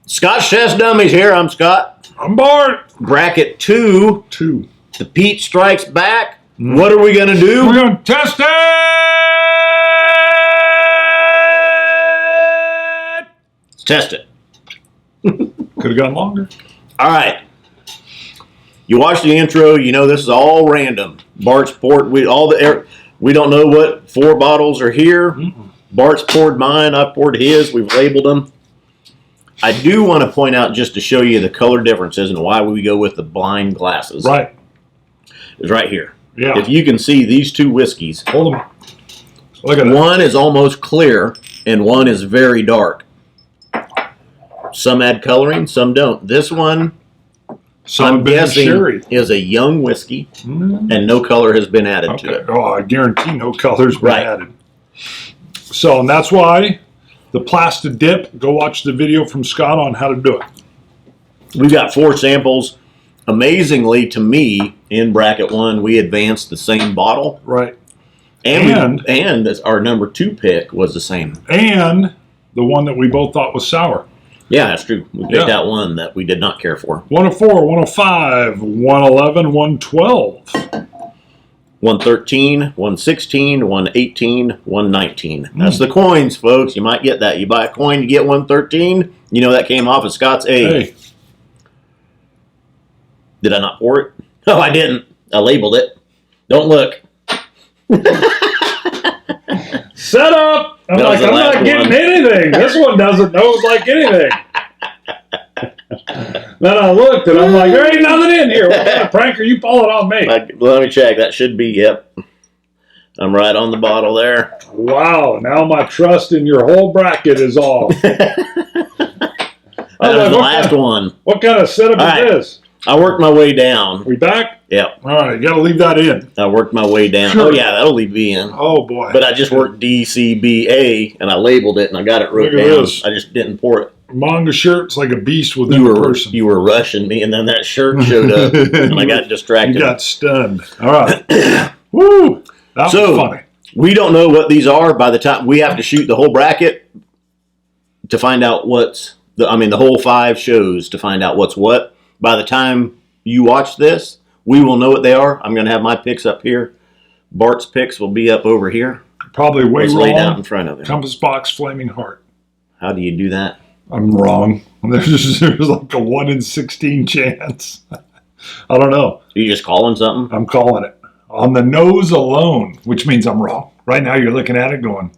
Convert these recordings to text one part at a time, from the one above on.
Scotch Test Dummies here. I'm Scott. I'm Bart. Bracket 2. The Peat Strikes Back. What are we going to do? We're going to test it. Let's test it. Could have gone longer. All right. You watch the intro. You know this is all random. Bart's poured. We don't know what 4 bottles are here. Mm-mm. Bart's poured mine. I poured his. We've labeled them. I do want to point out, just to show you the color differences and why we go with the blind glasses. Right. It's right here. Yeah. If you can see these 2 whiskeys. Hold them. Look at that. One is almost clear and one is very dark. Some add coloring, some don't. This one, I'm guessing, is a young whiskey, and no color has been added to it. Oh, I guarantee no color's been added. So, and that's why the plastic dip, go watch the video from Scott on how to do it. We've got 4 samples. Amazingly, to me, in bracket 1, we advanced the same bottle. Right. And our number 2 pick was the same. And the one that we both thought was sour. Yeah, that's true. We picked out one that we did not care for. 104, 105, 111, 112. 113, 116, 118, 119. That's the coins, folks. You might get that. You buy a coin, you get 113. You know that came off of Scott's A. Hey. Did I not pour it? No, I didn't. I labeled it. Don't look. Set up! I'm like, I'm not getting anything. This one doesn't nose like anything. Then I looked and I'm like, there ain't nothing in here. What kind of prank are you pulling on me? Let me check. That should be, yep. I'm right on the bottle there. Wow. Now my trust in your whole bracket is off. That was the last one. What kind of setup is this? I worked my way down. We back? Yep. All right, you got to leave that in. I worked my way down. Sure. Oh, yeah, that'll leave B in. Oh, boy. But I just worked D, C, B, A, and I labeled it, and I got it wrote down. This. I just didn't pour it. Manga shirt's like a beast within a person. You were rushing me, and then that shirt showed up, and I got distracted. You got stunned. All right. Woo! That was funny. We don't know what these are by the time we have to shoot the whole bracket to find out what's the whole 5 shows to find out what's what. By the time you watch this, we will know what they are. I'm going to have my picks up here. Bart's picks will be up over here. Probably way wrong. Laid out in front of him. Compass box, flaming heart. How do you do that? I'm wrong. There's like a 1 in 16 chance. I don't know. Are you just calling something? I'm calling it. On the nose alone, which means I'm wrong. Right now you're looking at it going,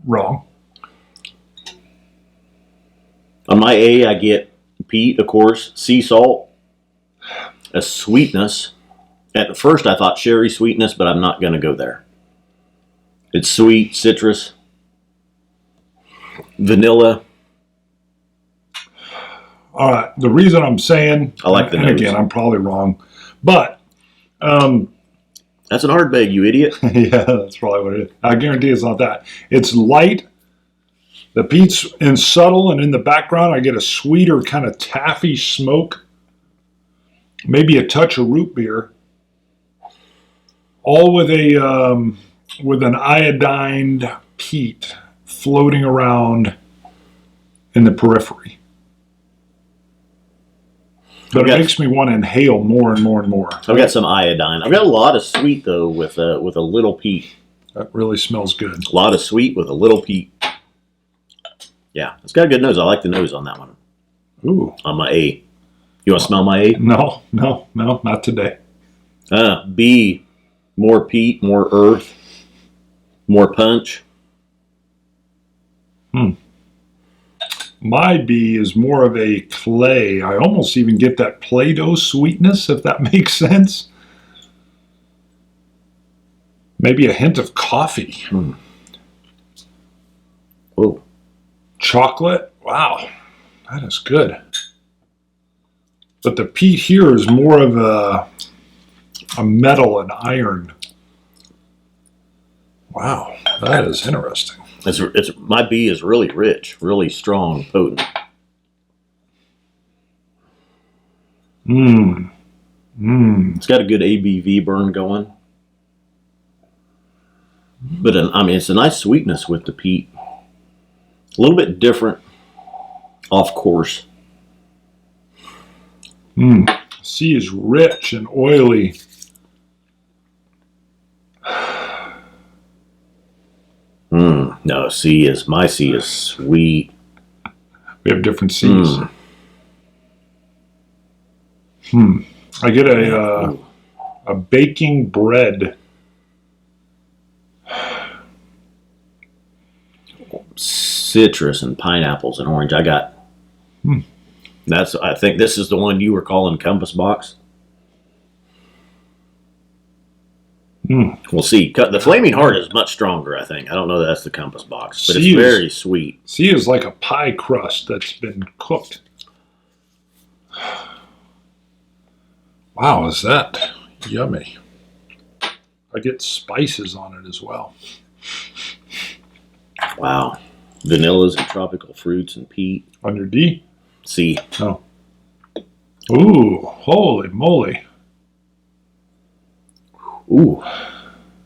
wrong. On my A, I get peat, of course, sea salt, a sweetness. At first I thought sherry sweetness, but I'm not going to go there. It's sweet, citrus, vanilla. All right. The reason I'm saying, I like the nose. And again, I'm probably wrong, but that's an Ardbeg, you idiot. Yeah, that's probably what it is. I guarantee it's not that. It's light. The peat's in subtle, and in the background, I get a sweeter kind of taffy smoke. Maybe a touch of root beer. All with an iodined peat floating around in the periphery. But it makes me want to inhale more and more and more. I've got some iodine. I've got a lot of sweet, though, with a little peat. That really smells good. A lot of sweet with a little peat. Yeah, it's got a good nose. I like the nose on that one. Ooh. On my A. You want to smell my A? No, not today. B, more peat, more earth, more punch. My B is more of a clay. I almost even get that Play-Doh sweetness, if that makes sense. Maybe a hint of coffee. Oh, Chocolate. Wow, that is good. But the peat here is more of a metal and iron. Wow, that is interesting. my B is really rich, really strong, potent. It's got a good ABV burn going. But I mean, it's a nice sweetness with the peat. A little bit different, off course. C is rich and oily. No, my C is sweet. We have different C's. I get a baking bread. Citrus and pineapples and orange. I got. I think this is the one you were calling Compass Box. We'll see. The Flaming Heart is much stronger, I think. I don't know that that's the Compass Box, but it's very sweet. C is like a pie crust that's been cooked. Wow, is that yummy. I get spices on it as well. Wow. Vanillas and tropical fruits and peat. On your D? C. Oh. Ooh, holy moly. Ooh.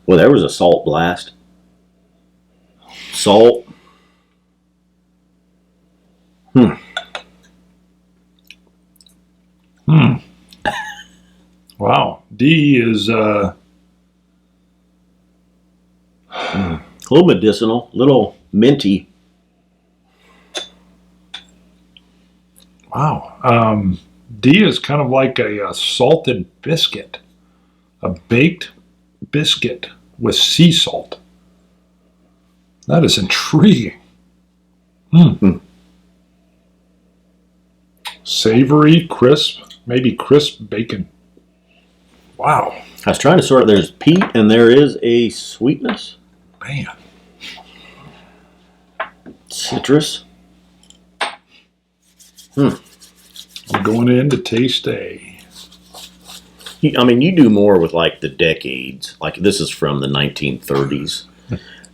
Well, there was a salt blast. Salt. Wow. D is a little medicinal, little minty. wow. D is kind of like a salted biscuit, a baked biscuit with sea salt. That is intriguing. Savory, crisp, maybe crisp bacon. Wow. I was trying to sort. There's peat and there is a sweetness. Man. Citrus. I'm going in to taste A. I mean, you do more with like the decades. Like this is from the 1930s.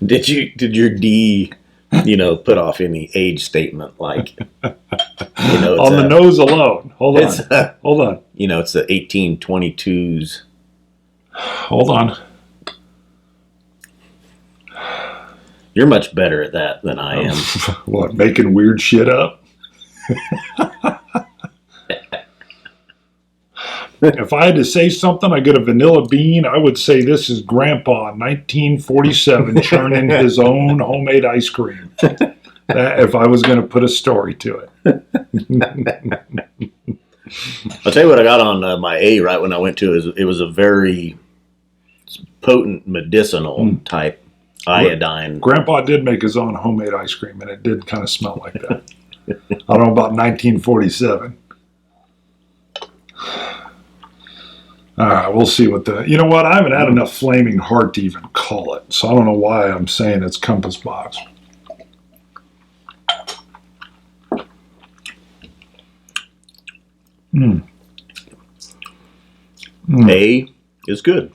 Did your D, put off any age statement? Like, on the nose alone. Hold on. It's the 1822s. Hold on. You're much better at that than I am. What, making weird shit up? If I had to say something, I get a vanilla bean. I would say this is Grandpa, 1947, churning his own homemade ice cream. If I was going to put a story to it. I'll tell you what I got on my A right when I went to it was a very potent medicinal type iodine. Grandpa did make his own homemade ice cream, and it did kind of smell like that. I don't know about 1947. All right, we'll see what you know what? I haven't had enough Flaming Heart to even call it, so I don't know why I'm saying it's Compass Box. A is good.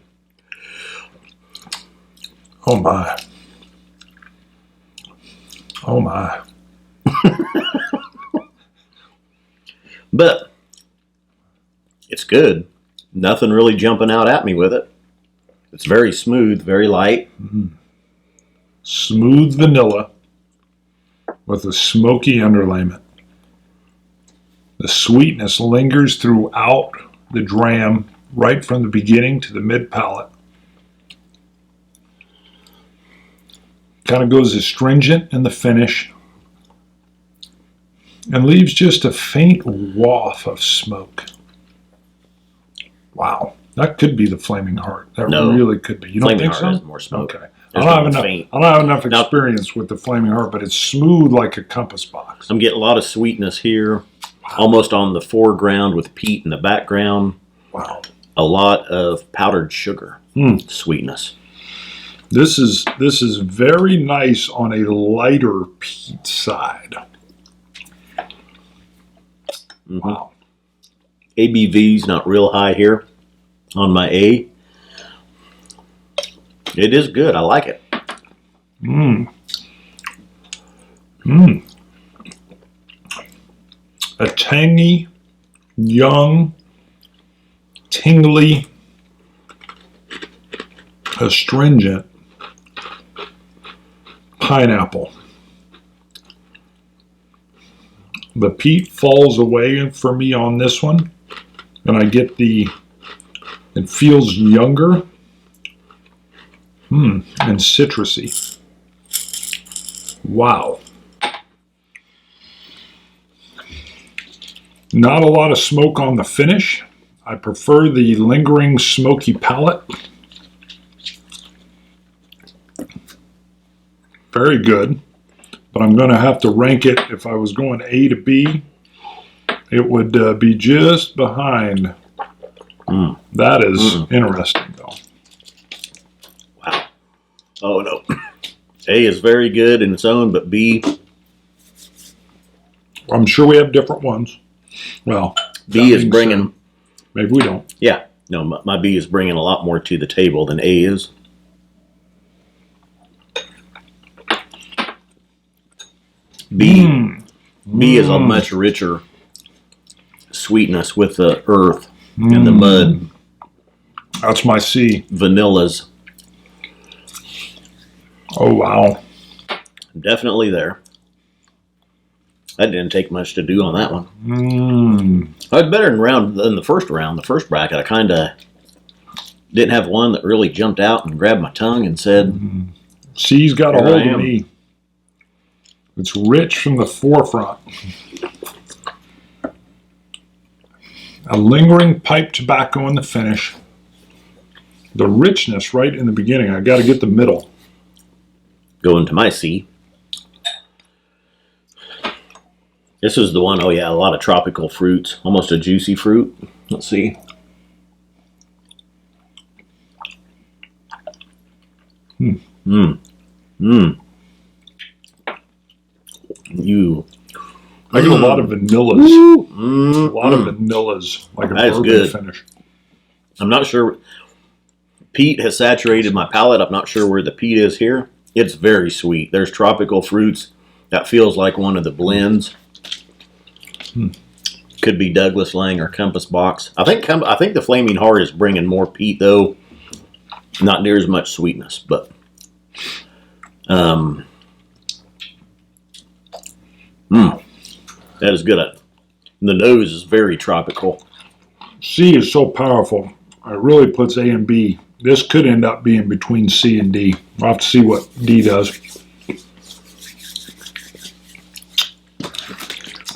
Oh my. Oh my. But it's good. Nothing really jumping out at me with it. It's very smooth, very light. Smooth vanilla with a smoky underlayment. The sweetness lingers throughout the dram, right from the beginning to the mid palate. Kind of goes astringent in the finish and leaves just a faint waft of smoke. Wow, That could be the Flaming Heart. That No. really could be. You don't Flaming think Heart so? has more smoke. Okay. There's I no don't faint. have enough experience with the Flaming Heart, but it's smooth like a compass box. I'm getting a lot of sweetness here, almost on the foreground with peat in the background. Wow. A lot of powdered sugar sweetness. This is very nice on a lighter peat side. Wow. ABV's not real high here on my A. It is good. I like it. A tangy, young, tingly, astringent pineapple. The peat falls away for me on this one, and I get it feels younger and citrusy. Wow. Not a lot of smoke on the finish. I prefer the lingering smoky palate. Very good, but I'm going to have to rank it. If I was going A to B, it would be just behind. That is interesting, though. Wow. Oh, no. A is very good in its own, but B... I'm sure we have different ones. Well, B is bringing... maybe we don't. Yeah. No, my B is bringing a lot more to the table than A is. B is a much richer sweetness with the earth and the mud. That's my C. Vanillas. Oh, wow. Definitely there. That didn't take much to do on that one. I was better than the first round. The first bracket, I kind of didn't have one that really jumped out and grabbed my tongue and said, C's got a hold of me. It's rich from the forefront. A lingering pipe tobacco in the finish. The richness right in the beginning. I got to get the middle. Going to my C. This is the one, oh yeah, a lot of tropical fruits. Almost a juicy fruit. Let's see. I get a lot of vanillas. A lot of vanillas, like a That's bourbon good. finish. I'm not sure. Peat has saturated my palate. I'm not sure where the peat is here. It's very sweet. There's tropical fruits. That feels like one of the blends. Could be Douglas Laing or Compass Box. I think the Flaming Heart is bringing more peat though. Not near as much sweetness, but that is good. The nose is very tropical. C is so powerful. It really puts A and B. This could end up being between C and D. We'll have to see what D does.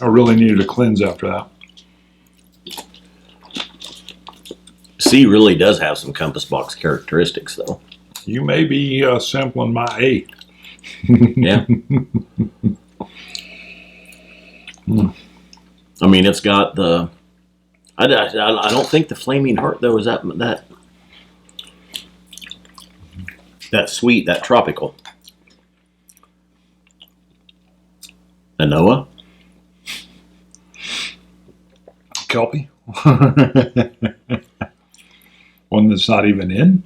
I really needed a cleanse after that. C really does have some Compass Box characteristics, though. You may be sampling my A. Yeah. I mean, it's got the... I don't think the Flaming Heart, though, is that sweet, that tropical. Anoa? Kelpie? One that's not even in?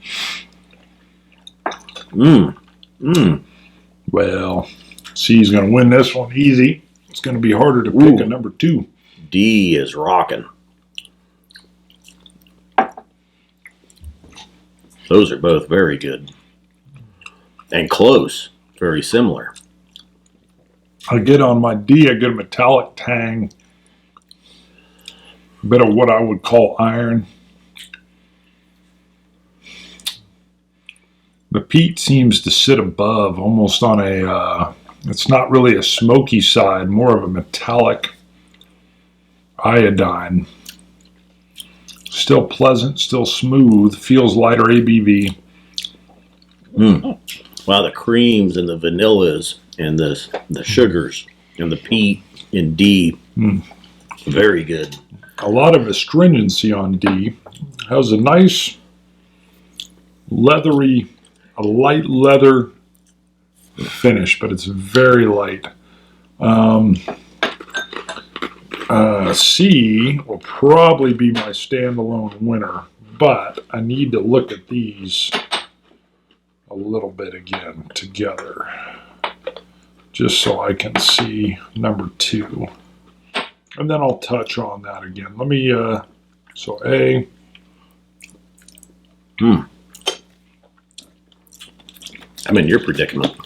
Well, C's going to win this one easy. It's going to be harder to pick a number 2. D is rocking. Those are both very good. And close. Very similar. I get on my D, I get a metallic tang. A bit of what I would call iron. The peat seems to sit above, almost on a, it's not really a smoky side, more of a metallic iodine. Still pleasant, still smooth, feels lighter ABV. Wow, the creams and the vanillas and the sugars and the peat in D. Very good. A lot of astringency on D. Has a nice leathery, a light leather finish, but it's very light. C will probably be my standalone winner, but I need to look at these a little bit again together, just so I can see number 2. And then I'll touch on that again. Let me, so A. I'm in your predicament.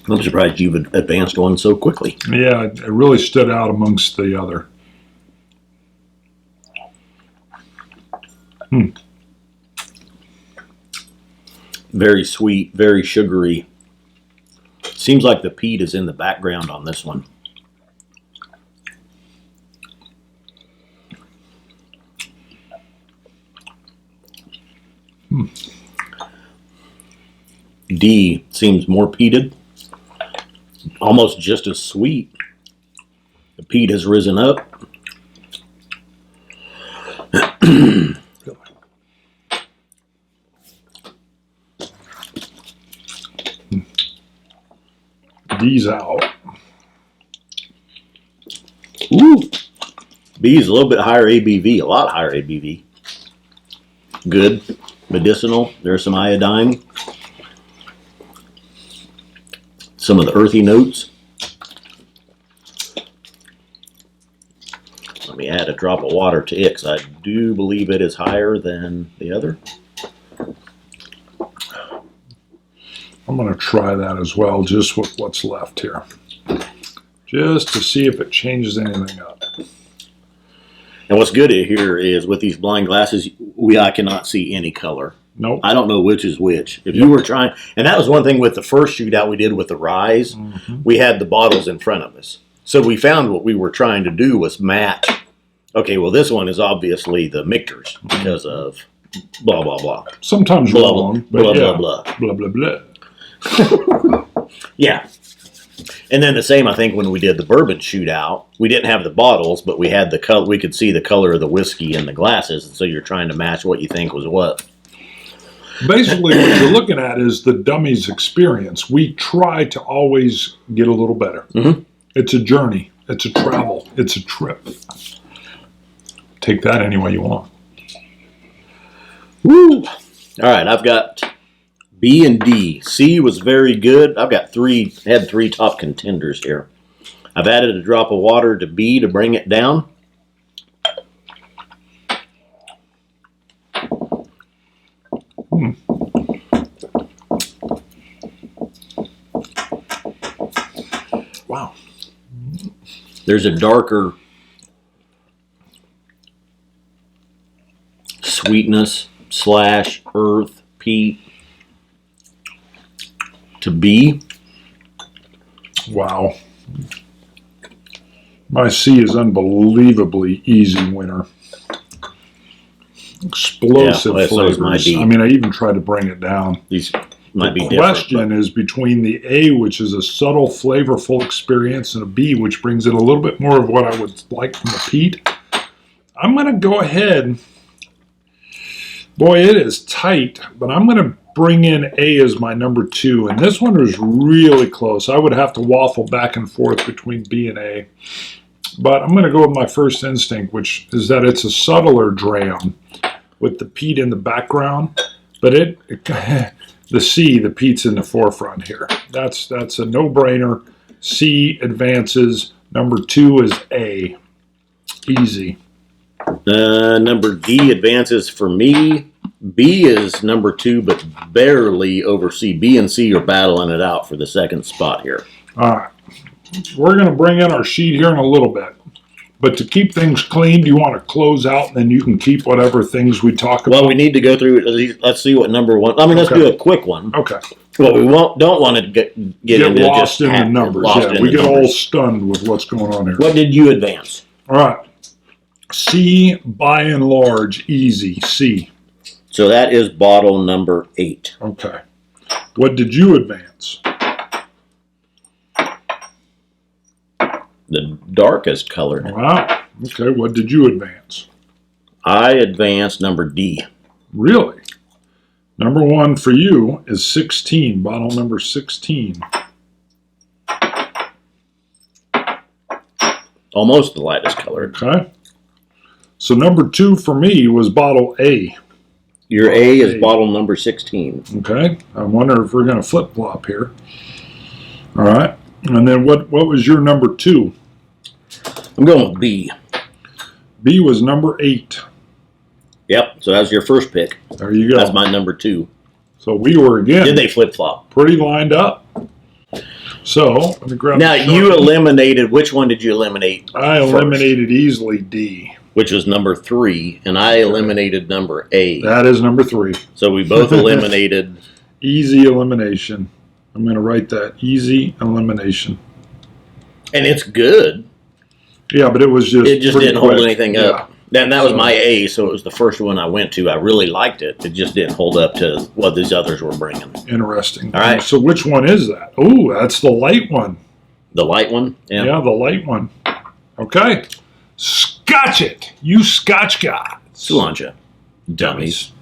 I'm surprised you've advanced one so quickly. Yeah, it really stood out amongst the other. Very sweet, very sugary. Seems like the peat is in the background on this one. D seems more peated, almost just as sweet. The peat has risen up. D's out. Ooh, B is a little bit higher ABV, a lot higher ABV. Good, medicinal. There's some iodine. Some of the earthy notes. Let me add a drop of water to it, because I do believe it is higher than the other. I'm going to try that as well, just with what's left here. Just to see if it changes anything up. And what's good here is with these blind glasses, I cannot see any color. Nope. I don't know which is which. If you were trying, and that was one thing with the first shootout we did with the Rise, we had the bottles in front of us. So we found what we were trying to do was match. Okay, well, this one is obviously the Michter's because of blah, blah, blah. Sometimes blah, wrong, blah, but blah, yeah. blah, Blah, blah, blah. Yeah. And then the same, I think, when we did the bourbon shootout, we didn't have the bottles, but we had the color. We could see the color of the whiskey in the glasses, and so you're trying to match what you think was what. Basically, what you're looking at is the Dummies experience. We try to always get a little better. It's a journey. It's a travel. It's a trip. Take that any way you want. Woo! All right, I've got B and D. C was very good. I've got had three top contenders here. I've added a drop of water to B to bring it down. Wow. There's a darker sweetness / earth peat to B. Wow. My C is unbelievably easy winner. Explosive Yeah, so is flavors. my D. I mean, I even tried to bring it down. These might be The different. question is between the A, which is a subtle, flavorful experience, and a B, which brings in a little bit more of what I would like from the peat. I'm going to go ahead. Boy, it is tight, but I'm going to bring in A as my number 2. And this one is really close. I would have to waffle back and forth between B and A. But I'm going to go with my first instinct, which is that it's a subtler dram with the peat in the background. But the C, the peat's in the forefront here. That's a no-brainer. C advances. Number 2 is A. Easy. Number D advances for me. B is number 2, but barely over C. B and C are battling it out for the second spot here. All right. We're going to bring in our sheet here in a little bit. But to keep things clean, do you want to close out and then you can keep whatever things we talk about? Well, we need to go through it. Let's see what number 1. I mean, let's do a quick one. Okay. Well, we don't want to get into lost just in the numbers. lost Yeah, in we the get all numbers. stunned with what's going on here. What did you advance? All right. C, by and large, easy. C. So that is bottle number 8. Okay. What did you advance? The darkest colored. Wow. Okay. What did you advance? I advanced number D. Really? Number 1 for you is 16. Bottle number 16. Almost the lightest colored. Okay. So number 2 for me was bottle A. Your A is bottle number 16. Okay. I wonder if we're going to flip-flop here. All right. And then what was your number 2? I'm going with B. B was number 8. Yep. So that was your first pick. There you go. That's my number 2. So we were, again, Did they flip flop? pretty lined up. So let me grab Now the you Sharpie. eliminated. Which one did you eliminate? I first? eliminated easily D. Which was number 3, and I eliminated number A. That is number 3. So we both eliminated. Easy elimination. I'm going to write that. Easy elimination. And it's good. Yeah, but it was just It just pretty didn't hold quick. anything up. And that was my A, so it was the first one I went to. I really liked it. It just didn't hold up to what these others were bringing. Interesting. All right. So which one is that? Oh, that's the light one. The light one? Yeah, the light one. Okay. Scotch it. You Scotch guys. Cilantro. Dummies.